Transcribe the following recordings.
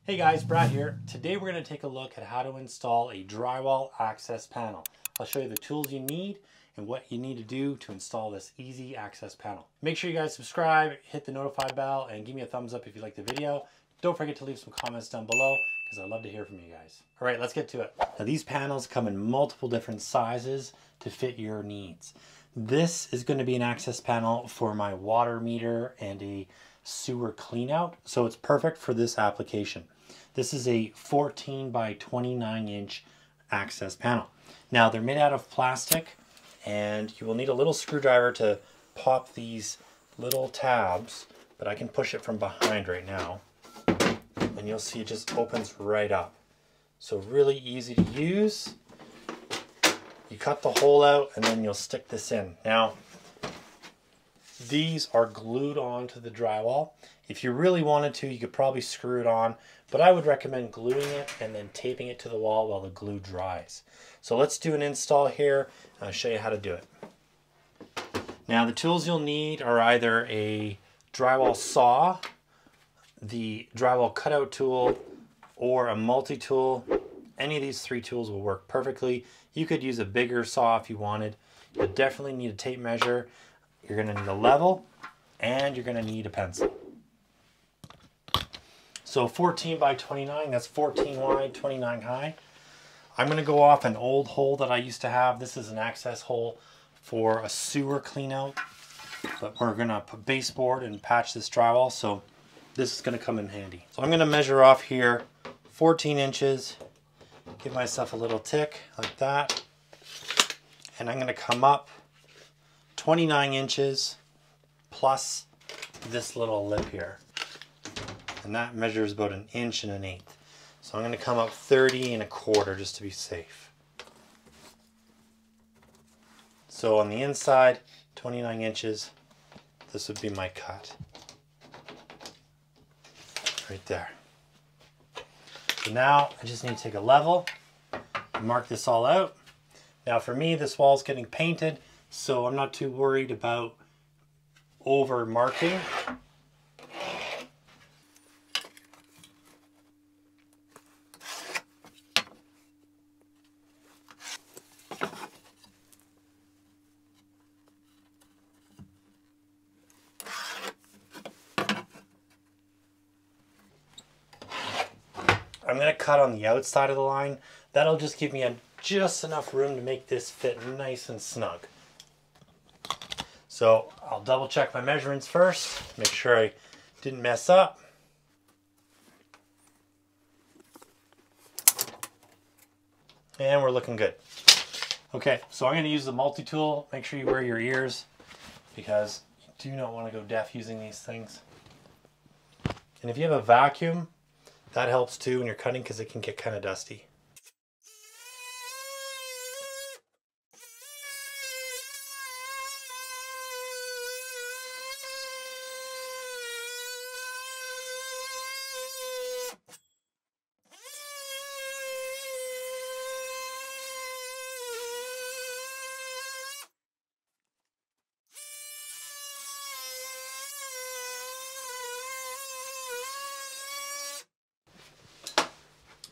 Hey guys, Brad here. Today we're going to take a look at how to install a drywall access panel. I'll show you the tools you need and what you need to do to install this easy access panel. Make sure you guys subscribe, hit the notify bell, and give me a thumbs up if you like the video. Don't forget to leave some comments down below because I'd love to hear from you guys. All right, let's get to it. Now these panels come in multiple different sizes to fit your needs. This is going to be an access panel for my water meter and a sewer clean out, so it's perfect for this application. This is a 14 by 29 inch access panel. Now they're made out of plastic and you will need a little screwdriver to pop these little tabs, but I can push it from behind right now and you'll see it just opens right up. So really easy to use. You cut the hole out and then you'll stick this in. Now these are glued onto the drywall. If you really wanted to, you could probably screw it on, but I would recommend gluing it and then taping it to the wall while the glue dries. So let's do an install here and I'll show you how to do it. Now the tools you'll need are either a drywall saw, the drywall cutout tool, or a multi-tool. Any of these three tools will work perfectly. You could use a bigger saw if you wanted. You'll definitely need a tape measure. You're going to need a level and you're going to need a pencil. So 14 by 29, that's 14 wide, 29 high. I'm going to go off an old hole that I used to have. This is an access hole for a sewer clean out, but we're going to put baseboard and patch this drywall, so this is going to come in handy. So I'm going to measure off here 14 inches, give myself a little tick like that, and I'm going to come up 29 inches plus this little lip here. And that measures about 1 1/8 inches. So I'm going to come up 30 1/4 just to be safe. So on the inside, 29 inches, this would be my cut. Right there. So now I just need to take a level and mark this all out. Now for me, this wall's getting painted, so I'm not too worried about over marking. I'm going to cut on the outside of the line. That'll just give me just enough room to make this fit nice and snug. So I'll double check my measurements first, make sure I didn't mess up. And we're looking good. Okay, so I'm going to use the multi-tool. Make sure you wear your ears because you do not want to go deaf using these things. And if you have a vacuum, that helps too when you're cutting because it can get kind of dusty.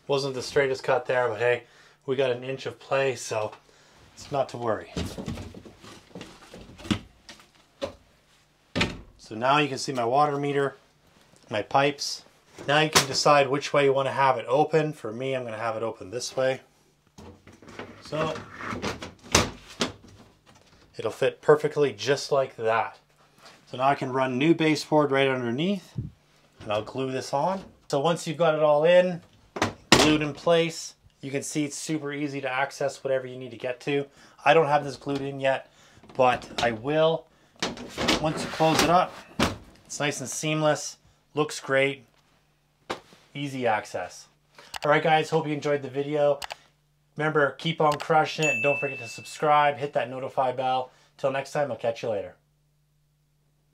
Wasn't the straightest cut there, but hey, we got 1 inch of play, so it's not to worry. So now you can see my water meter, my pipes. Now you can decide which way you want to have it open. For me, I'm going to have it open this way. So it'll fit perfectly just like that. So now I can run new baseboard right underneath and I'll glue this on. So once you've got it all in, glued in place, you can see it's super easy to access whatever you need to get to. I don't have this glued in yet, but I will. Once you close it up, it's nice and seamless, looks great, easy access. All right guys, hope you enjoyed the video. Remember, keep on crushing it and don't forget to subscribe, hit that notify bell. Till next time, I'll catch you later.